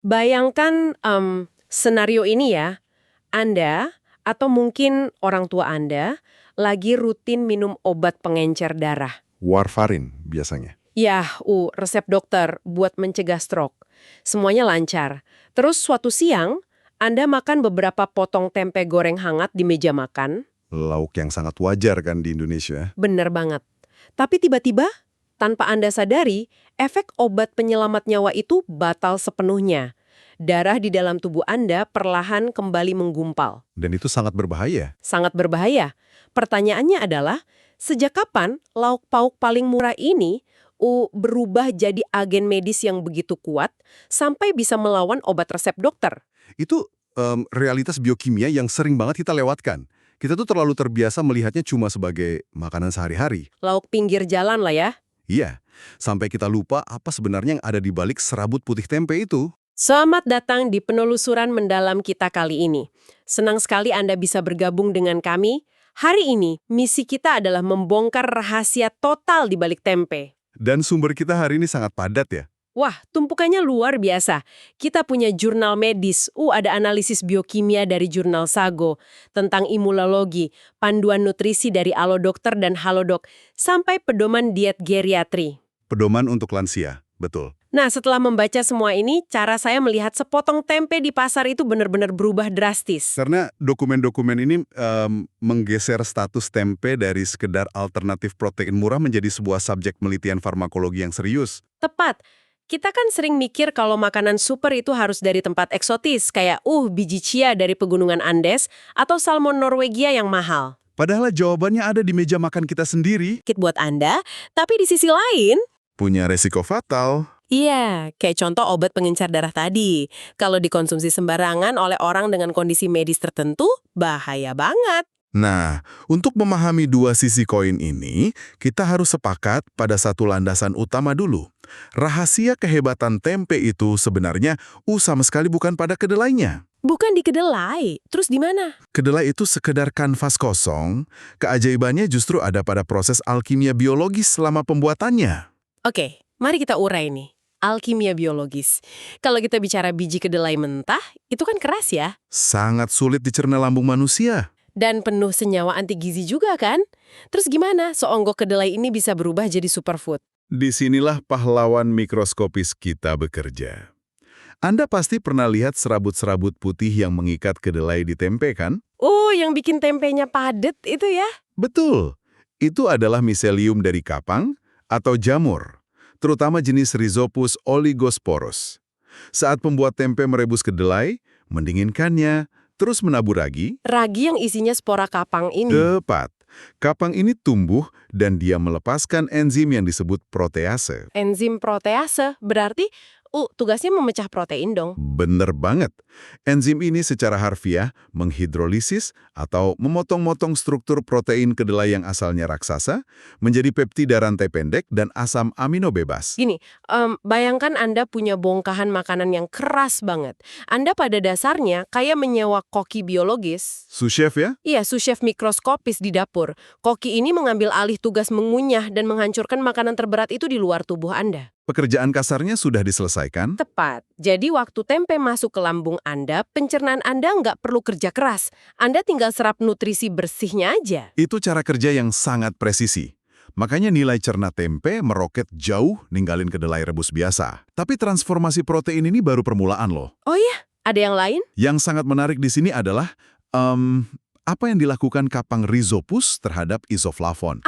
Bayangkan senario ini ya, Anda atau mungkin orang tua Anda lagi rutin minum obat pengencer darah. Warfarin biasanya. Resep dokter buat mencegah stroke. Semuanya lancar. Terus suatu siang, Anda makan beberapa potong tempe goreng hangat di meja makan. Lauk yang sangat wajar kan di Indonesia. Bener banget. Tapi tiba-tiba, tanpa Anda sadari, efek obat penyelamat nyawa itu batal sepenuhnya. Darah di dalam tubuh Anda perlahan kembali menggumpal. Dan itu sangat berbahaya. Sangat berbahaya. Pertanyaannya adalah, sejak kapan lauk pauk paling murah ini berubah jadi agen medis yang begitu kuat sampai bisa melawan obat resep dokter? Itu realitas biokimia yang sering banget kita lewatkan. Kita tuh terlalu terbiasa melihatnya cuma sebagai makanan sehari-hari. Lauk pinggir jalan lah ya. Iya, sampai kita lupa apa sebenarnya yang ada di balik serabut putih tempe itu. Selamat datang di penelusuran mendalam kita kali ini. Senang sekali Anda bisa bergabung dengan kami. Hari ini, misi kita adalah membongkar rahasia total di balik tempe. Dan sumber kita hari ini sangat padat ya. Wah, tumpukannya luar biasa. Kita punya jurnal medis, ada analisis biokimia dari jurnal Sago, tentang imunologi, panduan nutrisi dari Alodokter dan Halodoc, sampai pedoman diet geriatri. Pedoman untuk lansia, betul. Nah, setelah membaca semua ini, cara saya melihat sepotong tempe di pasar itu benar-benar berubah drastis. Karena dokumen-dokumen ini menggeser status tempe dari sekedar alternatif protein murah menjadi sebuah subjek penelitian farmakologi yang serius. Tepat. Kita kan sering mikir kalau makanan super itu harus dari tempat eksotis, kayak biji chia dari pegunungan Andes, atau salmon Norwegia yang mahal. Padahal jawabannya ada di meja makan kita sendiri. Kit buat Anda, tapi di sisi lain, Punya resiko fatal. iya, kayak contoh obat pengencer darah tadi. Kalau dikonsumsi sembarangan oleh orang dengan kondisi medis tertentu, bahaya banget. Nah, untuk memahami dua sisi koin ini, kita harus sepakat pada satu landasan utama dulu. Rahasia kehebatan tempe itu sebenarnya sama sekali bukan pada kedelainya. Bukan di kedelai, terus di mana? Kedelai itu sekedar kanvas kosong, keajaibannya justru ada pada proses alkimia biologis selama pembuatannya. Oke, mari kita urai nih. Alkimia biologis. Kalau kita bicara biji kedelai mentah, itu kan keras ya? Sangat sulit dicerna lambung manusia. Dan penuh senyawa anti gizi juga kan? Terus gimana seonggok kedelai ini bisa berubah jadi superfood? Disinilah pahlawan mikroskopis kita bekerja. Anda pasti pernah lihat serabut-serabut putih yang mengikat kedelai di tempe kan? Yang bikin tempenya padat itu ya? Betul. Itu adalah miselium dari kapang atau jamur, terutama jenis Rhizopus oligosporus. Saat pembuat tempe merebus kedelai, mendinginkannya, terus menabur ragi. Ragi yang isinya spora kapang ini. Tepat. Kapang ini tumbuh dan dia melepaskan enzim yang disebut protease. Enzim protease, berarti tugasnya memecah protein dong. Bener banget. Enzim ini secara harfiah menghidrolisis atau memotong-motong struktur protein kedelai yang asalnya raksasa menjadi peptida rantai pendek dan asam amino bebas. Gini, bayangkan Anda punya bongkahan makanan yang keras banget. Anda pada dasarnya kayak menyewa koki biologis. Sous-chef ya? Iya, sous-chef mikroskopis di dapur. Koki ini mengambil alih tugas mengunyah dan menghancurkan makanan terberat itu di luar tubuh Anda. Pekerjaan kasarnya sudah diselesaikan? Tepat. Jadi waktu tempe masuk ke lambung Anda, pencernaan Anda nggak perlu kerja keras. Anda tinggal serap nutrisi bersihnya aja. Itu cara kerja yang sangat presisi. Makanya nilai cerna tempe meroket jauh ninggalin kedelai rebus biasa. Tapi transformasi protein ini baru permulaan loh. Oh iya? Ada yang lain? Yang sangat menarik di sini adalah apa yang dilakukan kapang Rhizopus terhadap isoflavon.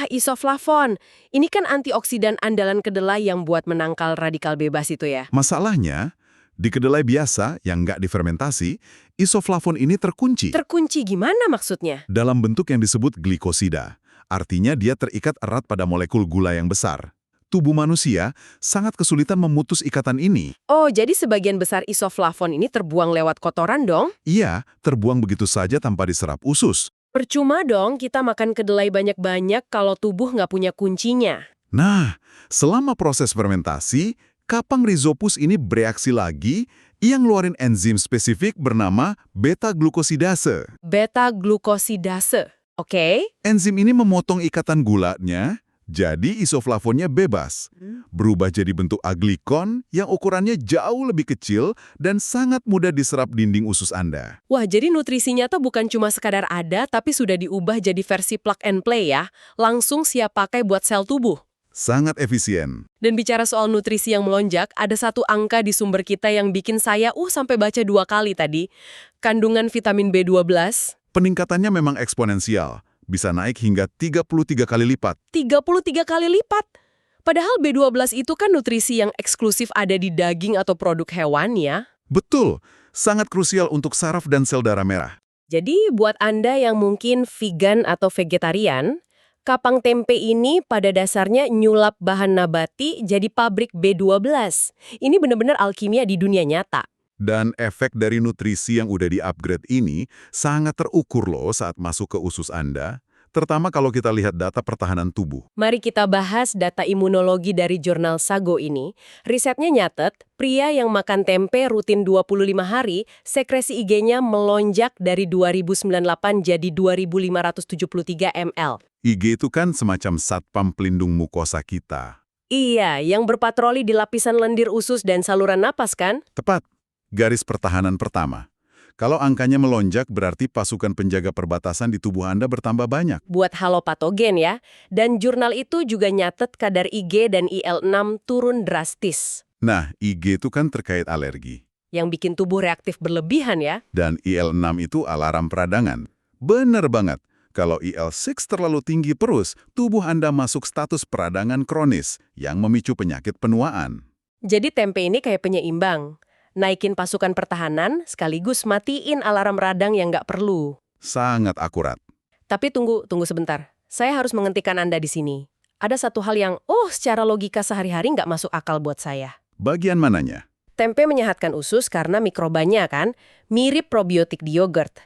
Isoflavon. Ini kan antioksidan andalan kedelai yang buat menangkal radikal bebas itu ya? Masalahnya, di kedelai biasa yang nggak difermentasi, isoflavon ini terkunci. Terkunci gimana maksudnya? Dalam bentuk yang disebut glikosida. Artinya dia terikat erat pada molekul gula yang besar. Tubuh manusia sangat kesulitan memutus ikatan ini. Oh, jadi sebagian besar isoflavon ini terbuang lewat kotoran dong? Iya, terbuang begitu saja tanpa diserap usus. Percuma dong kita makan kedelai banyak-banyak kalau tubuh nggak punya kuncinya. Nah, selama proses fermentasi, kapang Rhizopus ini bereaksi lagi yang ngeluarin enzim spesifik bernama beta-glukosidase. Beta-glukosidase, oke? Enzim ini memotong ikatan gulanya Jadi isoflavonnya bebas, berubah jadi bentuk aglikon yang ukurannya jauh lebih kecil dan sangat mudah diserap dinding usus Anda. Wah, jadi nutrisinya tuh bukan cuma sekadar ada, tapi sudah diubah jadi versi plug and play ya. Langsung siap pakai buat sel tubuh. Sangat efisien. Dan bicara soal nutrisi yang melonjak, ada satu angka di sumber kita yang bikin saya sampai baca 2 kali tadi. Kandungan vitamin B12, Peningkatannya memang eksponensial, bisa naik hingga 33 kali lipat. 33 kali lipat. Padahal B12 itu kan nutrisi yang eksklusif ada di daging atau produk hewan ya. Betul, sangat krusial untuk saraf dan sel darah merah. Jadi buat Anda yang mungkin vegan atau vegetarian, kapang tempe ini pada dasarnya nyulap bahan nabati jadi pabrik B12. Ini benar-benar alkimia di dunia nyata. Dan efek dari nutrisi yang udah di-upgrade ini sangat terukur loh saat masuk ke usus Anda, terutama kalau kita lihat data pertahanan tubuh. Mari kita bahas data imunologi dari jurnal Sago ini. Risetnya nyatet, pria yang makan tempe rutin 25 hari, sekresi IG-nya melonjak dari 2098 jadi 2573 ml. IG itu kan semacam satpam pelindung mukosa kita. Iya, yang berpatroli di lapisan lendir usus dan saluran napas kan? Tepat, garis pertahanan pertama. Kalau angkanya melonjak berarti pasukan penjaga perbatasan di tubuh Anda bertambah banyak. Buat halopatogen ya. Dan jurnal itu juga nyatet kadar IG dan IL-6 turun drastis. Nah, IG itu kan terkait alergi. Yang bikin tubuh reaktif berlebihan ya. Dan IL-6 itu alarm peradangan. Bener banget. Kalau IL-6 terlalu tinggi terus, tubuh Anda masuk status peradangan kronis yang memicu penyakit penuaan. Jadi tempe ini kayak penyeimbang. Naikin pasukan pertahanan, sekaligus matiin alarm radang yang nggak perlu. Sangat akurat. Tapi tunggu sebentar. Saya harus menghentikan Anda di sini. Ada satu hal yang, secara logika sehari-hari nggak masuk akal buat saya. Bagian mananya? Tempe menyehatkan usus karena mikrobanya kan, mirip probiotik di yogurt.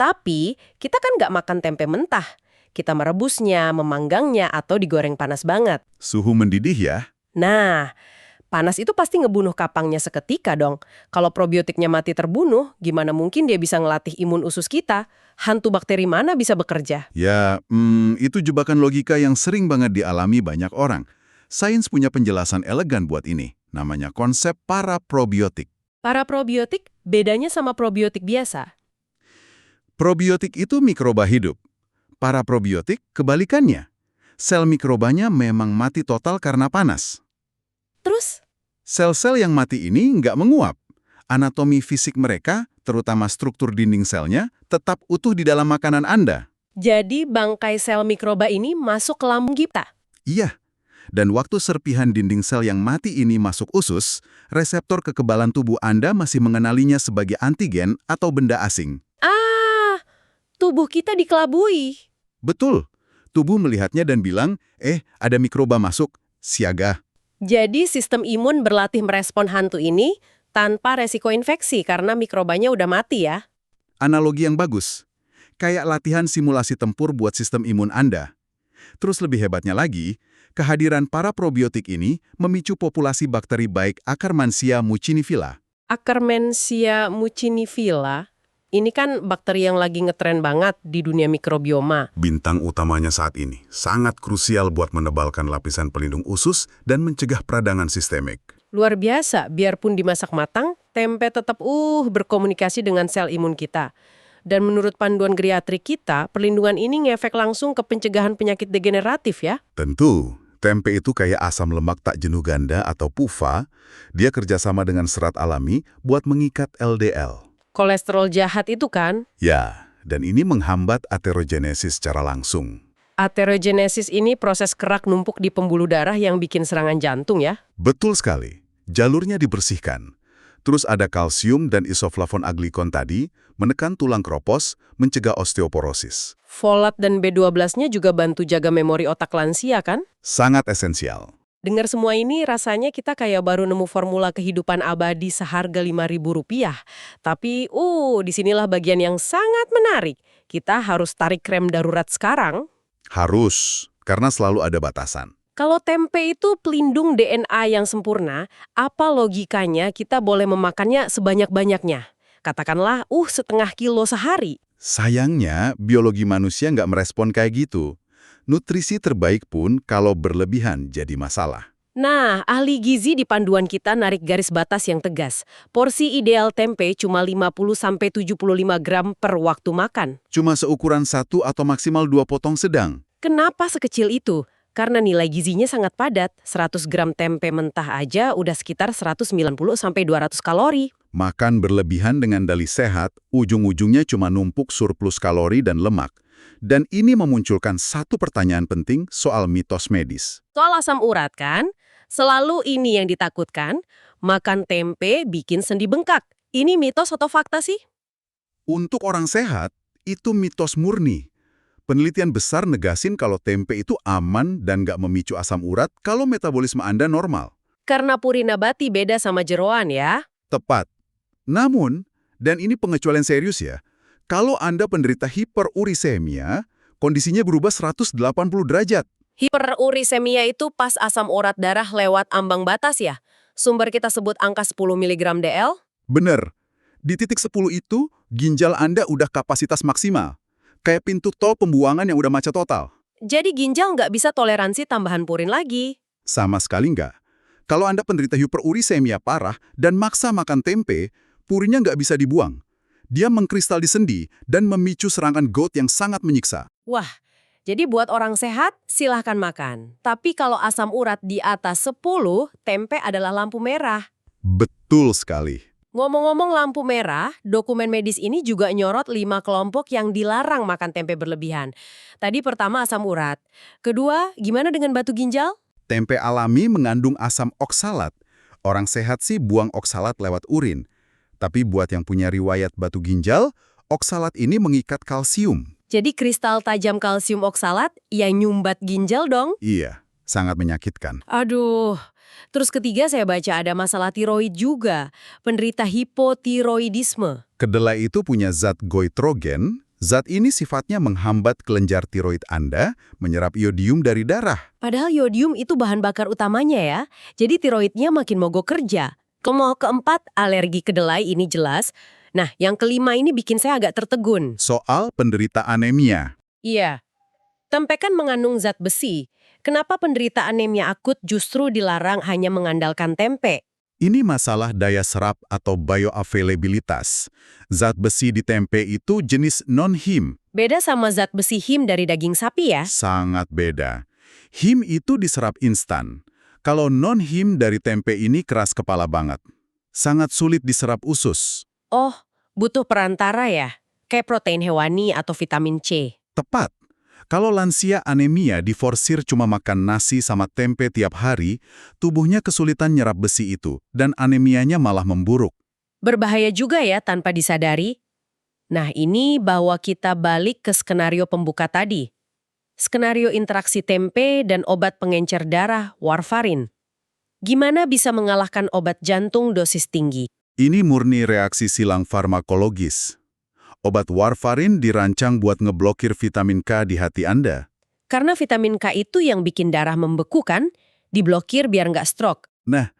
Tapi, kita kan nggak makan tempe mentah. Kita merebusnya, memanggangnya, atau digoreng panas banget. Suhu mendidih ya? Nah, panas itu pasti ngebunuh kapangnya seketika dong. Kalau probiotiknya mati terbunuh, gimana mungkin dia bisa ngelatih imun usus kita? Hantu bakteri mana bisa bekerja? Ya, itu jebakan logika yang sering banget dialami banyak orang. Sains punya penjelasan elegan buat ini. Namanya konsep paraprobiotik. Paraprobiotik bedanya sama probiotik biasa. Probiotik itu mikroba hidup. Paraprobiotik kebalikannya. Sel mikrobanya memang mati total karena panas. Terus? Sel-sel yang mati ini nggak menguap. Anatomi fisik mereka, terutama struktur dinding selnya, tetap utuh di dalam makanan Anda. Jadi bangkai sel mikroba ini masuk ke lambung kita? Iya. Dan waktu serpihan dinding sel yang mati ini masuk usus, reseptor kekebalan tubuh Anda masih mengenalinya sebagai antigen atau benda asing. Tubuh kita dikelabui. Betul. Tubuh melihatnya dan bilang, ada mikroba masuk, siaga. Jadi sistem imun berlatih merespon hantu ini tanpa resiko infeksi karena mikrobanya udah mati ya? Analogi yang bagus. Kayak latihan simulasi tempur buat sistem imun Anda. Terus lebih hebatnya lagi, kehadiran paraprobiotik ini memicu populasi bakteri baik Akkermansia mucinifila. Akkermansia mucinifila, ini kan bakteri yang lagi ngetren banget di dunia mikrobioma. Bintang utamanya saat ini, sangat krusial buat menebalkan lapisan pelindung usus dan mencegah peradangan sistemik. Luar biasa, biarpun dimasak matang, tempe tetap berkomunikasi dengan sel imun kita. Dan menurut panduan geriatri kita, perlindungan ini ngefek langsung ke pencegahan penyakit degeneratif ya? Tentu, tempe itu kayak asam lemak tak jenuh ganda atau PUFA, dia kerjasama dengan serat alami buat mengikat LDL. Kolesterol jahat itu kan? Ya, dan ini menghambat aterogenesis secara langsung. Aterogenesis ini proses kerak numpuk di pembuluh darah yang bikin serangan jantung ya? Betul sekali. Jalurnya dibersihkan. Terus ada kalsium dan isoflavon aglikon tadi, menekan tulang kropos, mencegah osteoporosis. Folat dan B12-nya juga bantu jaga memori otak lansia kan? Sangat esensial. Dengar semua ini rasanya kita kayak baru nemu formula kehidupan abadi seharga Rp5.000. Tapi, disinilah bagian yang sangat menarik. Kita harus tarik rem darurat sekarang. Harus, karena selalu ada batasan. Kalau tempe itu pelindung DNA yang sempurna, apa logikanya kita boleh memakannya sebanyak-banyaknya? Katakanlah, setengah kilo sehari. Sayangnya, biologi manusia nggak merespon kayak gitu. nutrisi terbaik pun kalau berlebihan jadi masalah. Nah, ahli gizi di panduan kita narik garis batas yang tegas. Porsi ideal tempe cuma 50-75 gram per waktu makan. Cuma seukuran 1 atau maksimal 2 potong sedang. Kenapa sekecil itu? Karena nilai gizinya sangat padat. 100 gram tempe mentah aja udah sekitar 190-200 kalori. Makan berlebihan dengan dalih sehat, ujung-ujungnya cuma numpuk surplus kalori dan lemak. Dan ini memunculkan satu pertanyaan penting soal mitos medis. Soal asam urat kan? Selalu ini yang ditakutkan. Makan tempe bikin sendi bengkak. Ini mitos atau fakta sih? Untuk orang sehat, itu mitos murni. Penelitian besar negasin kalau tempe itu aman dan nggak memicu asam urat kalau metabolisme Anda normal. Karena puri nabati beda sama jeroan ya. Tepat. Namun, dan ini pengecualian serius ya, kalau Anda penderita hiperurisemia, kondisinya berubah 180 derajat. Hiperurisemia itu pas asam urat darah lewat ambang batas ya? Sumber kita sebut angka 10 mg DL? Bener. Di titik 10 itu, ginjal Anda udah kapasitas maksimal. Kayak pintu tol pembuangan yang udah macet total. Jadi ginjal nggak bisa toleransi tambahan purin lagi. Sama sekali nggak. Kalau Anda penderita hiperurisemia parah dan maksa makan tempe, purinnya nggak bisa dibuang. Dia mengkristal di sendi dan memicu serangan gout yang sangat menyiksa. Wah, jadi buat orang sehat, silahkan makan. Tapi kalau asam urat di atas 10, tempe adalah lampu merah. Betul sekali. Ngomong-ngomong lampu merah, dokumen medis ini juga nyorot 5 kelompok yang dilarang makan tempe berlebihan. Tadi pertama asam urat. Kedua, gimana dengan batu ginjal? Tempe alami mengandung asam oksalat. Orang sehat sih buang oksalat lewat urin. Tapi buat yang punya riwayat batu ginjal, oksalat ini mengikat kalsium. Jadi kristal tajam kalsium oksalat yang nyumbat ginjal dong? Iya, sangat menyakitkan. Aduh. Terus ketiga saya baca ada masalah tiroid juga. Penderita hipotiroidisme. Kedelai itu punya zat goitrogen. Zat ini sifatnya menghambat kelenjar tiroid Anda menyerap iodium dari darah. Padahal iodium itu bahan bakar utamanya ya. Jadi tiroidnya makin mogok kerja. Kalau keempat, alergi kedelai ini jelas. Nah, yang kelima ini bikin saya agak tertegun. Soal penderita anemia. Iya. Tempe kan mengandung zat besi. Kenapa penderita anemia akut justru dilarang hanya mengandalkan tempe? Ini masalah daya serap atau bioavailabilitas. Zat besi di tempe itu jenis non-heme. Beda sama zat besi heme dari daging sapi ya? Sangat beda. Heme itu diserap instan. Kalau non-heme dari tempe ini keras kepala banget. Sangat sulit diserap usus. Oh, butuh perantara ya? Kayak protein hewani atau vitamin C. Tepat. Kalau lansia anemia diforsir cuma makan nasi sama tempe tiap hari, tubuhnya kesulitan nyerap besi itu, dan anemianya malah memburuk. Berbahaya juga ya tanpa disadari. Nah, ini bawa kita balik ke skenario pembuka tadi. Skenario interaksi tempe dan obat pengencer darah, warfarin. Gimana bisa mengalahkan obat jantung dosis tinggi? Ini murni reaksi silang farmakologis. Obat warfarin dirancang buat ngeblokir vitamin K di hati Anda. Karena vitamin K itu yang bikin darah membeku kan? Diblokir biar nggak stroke. Nah,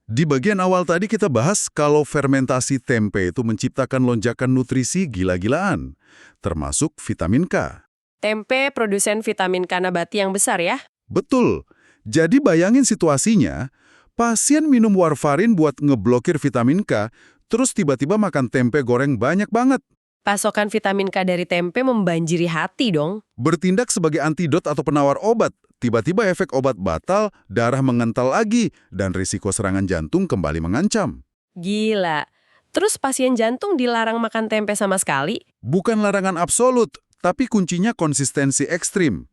di bagian awal tadi kita bahas kalau fermentasi tempe itu menciptakan lonjakan nutrisi gila-gilaan, termasuk vitamin K. Tempe produsen vitamin K nabati yang besar ya? Betul. Jadi bayangin situasinya, pasien minum warfarin buat ngeblokir vitamin K, terus tiba-tiba makan tempe goreng banyak banget. Pasokan vitamin K dari tempe membanjiri hati dong. Bertindak sebagai antidot atau penawar obat. Tiba-tiba efek obat batal, darah mengental lagi, dan risiko serangan jantung kembali mengancam. Gila. Terus pasien jantung dilarang makan tempe sama sekali? Bukan larangan absolut, tapi kuncinya konsistensi ekstrim.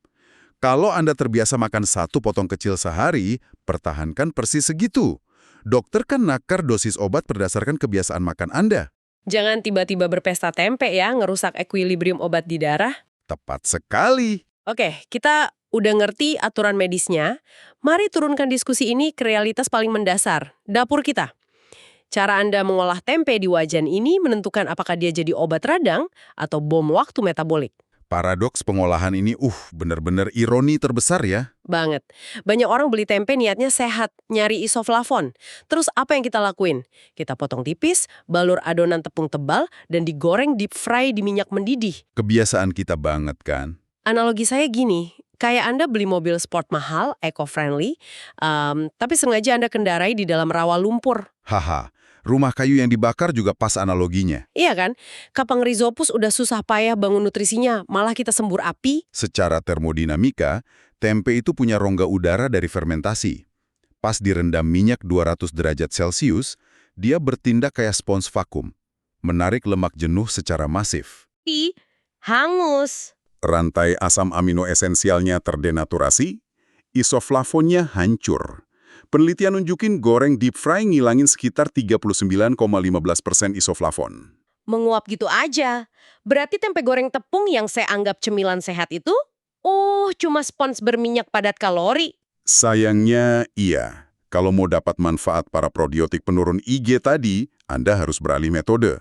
Kalau Anda terbiasa makan 1 potong kecil sehari, pertahankan persis segitu. Dokter kan nakar dosis obat berdasarkan kebiasaan makan Anda. Jangan tiba-tiba berpesta tempe ya, ngerusak equilibrium obat di darah. Tepat sekali. Oke, kita udah ngerti aturan medisnya. Mari turunkan diskusi ini ke realitas paling mendasar, dapur kita. Cara Anda mengolah tempe di wajan ini menentukan apakah dia jadi obat radang atau bom waktu metabolik. Paradoks pengolahan ini, bener-bener ironi terbesar ya. Banget. Banyak orang beli tempe niatnya sehat, nyari isoflavon. Terus apa yang kita lakuin? Kita potong tipis, balur adonan tepung tebal, dan digoreng deep fry di minyak mendidih. Kebiasaan kita banget kan. Analogi saya gini, Kayak Anda beli mobil sport mahal, eco-friendly, tapi sengaja Anda kendarai di dalam rawa lumpur. Haha, rumah kayu yang dibakar juga pas analoginya. Iya kan? Kapang Rhizopus udah susah payah bangun nutrisinya, malah kita sembur api. Secara termodinamika, tempe itu punya rongga udara dari fermentasi. Pas direndam minyak 200 derajat Celcius, dia bertindak kayak spons vakum, menarik lemak jenuh secara masif. Hangus. Rantai asam amino esensialnya terdenaturasi, isoflavonnya hancur. Penelitian nunjukin goreng deep fry ngilangin sekitar 39,15% isoflavon. Menguap gitu aja. Berarti tempe goreng tepung yang saya anggap cemilan sehat itu, cuma spons berminyak padat kalori. Sayangnya iya. Kalau mau dapat manfaat para probiotik penurun IG tadi, Anda harus beralih metode.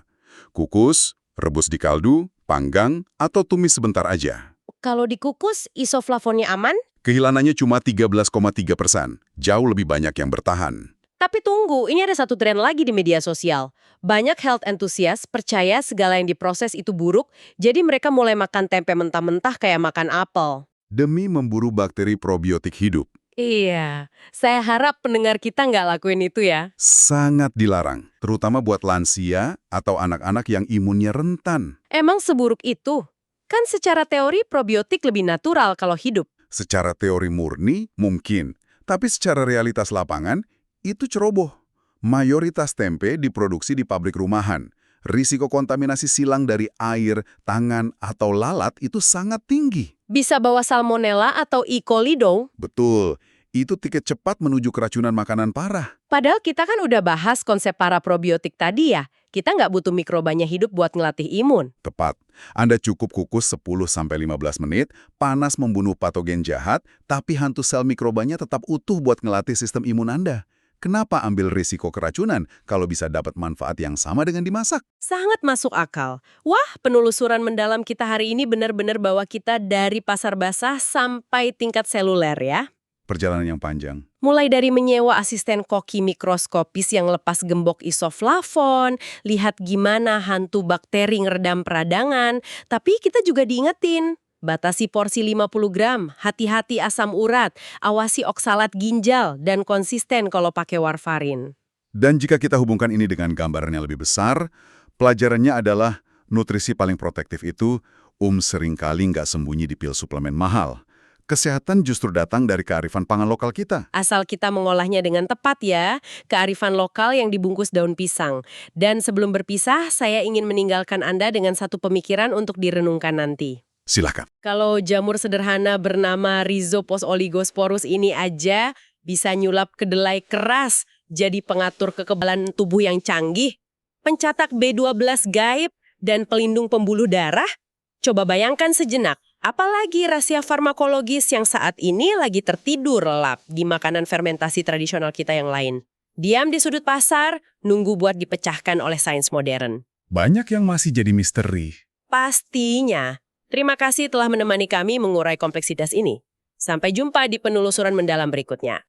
Kukus, rebus di kaldu, panggang, atau tumis sebentar aja. Kalau dikukus, isoflavonnya aman? Kehilangannya cuma 13,3%, jauh lebih banyak yang bertahan. Tapi tunggu, ini ada satu tren lagi di media sosial. Banyak health enthusiast percaya segala yang diproses itu buruk, jadi mereka mulai makan tempe mentah-mentah kayak makan apel. Demi memburu bakteri probiotik hidup. Iya, saya harap pendengar kita nggak lakuin itu ya. Sangat dilarang, terutama buat lansia atau anak-anak yang imunnya rentan. Emang seburuk itu? Kan secara teori probiotik lebih natural kalau hidup. Secara teori murni, mungkin. Tapi secara realitas lapangan, itu ceroboh. Mayoritas tempe diproduksi di pabrik rumahan. Risiko kontaminasi silang dari air, tangan, atau lalat itu sangat tinggi. Bisa bawa salmonella atau E. coli dong. Betul, itu tiket cepat menuju keracunan makanan parah. Padahal kita kan udah bahas konsep para probiotik tadi ya. Kita nggak butuh mikrobanya hidup buat ngelatih imun. Tepat. Anda cukup kukus 10-15 menit, panas membunuh patogen jahat, tapi hantu sel mikrobanya tetap utuh buat ngelatih sistem imun Anda. Kenapa ambil risiko keracunan kalau bisa dapat manfaat yang sama dengan dimasak? Sangat masuk akal. Wah, penelusuran mendalam kita hari ini benar-benar bawa kita dari pasar basah sampai tingkat seluler ya. Perjalanan yang panjang. Mulai dari menyewa asisten koki mikroskopis yang lepas gembok isoflavon, lihat gimana hantu bakteri ngeredam peradangan, tapi kita juga diingetin. Batasi porsi 50 gram, hati-hati asam urat, awasi oksalat ginjal, dan konsisten kalau pakai warfarin. Dan jika kita hubungkan ini dengan gambaran yang lebih besar, pelajarannya adalah nutrisi paling protektif itu seringkali nggak sembunyi di pil suplemen mahal. Kesehatan justru datang dari kearifan pangan lokal kita. Asal kita mengolahnya dengan tepat ya, kearifan lokal yang dibungkus daun pisang. Dan sebelum berpisah, saya ingin meninggalkan Anda dengan satu pemikiran untuk direnungkan nanti. Silahkan. Kalau jamur sederhana bernama Rhizopus oligosporus ini aja bisa nyulap kedelai keras jadi pengatur kekebalan tubuh yang canggih, pencatak B12 gaib, dan pelindung pembuluh darah, coba bayangkan sejenak, apalagi rahasia farmakologis yang saat ini lagi tertidur lelap di makanan fermentasi tradisional kita yang lain. Diam di sudut pasar, nunggu buat dipecahkan oleh sains modern. Banyak yang masih jadi misteri. Pastinya. Terima kasih telah menemani kami mengurai kompleksitas ini. Sampai jumpa di penelusuran mendalam berikutnya.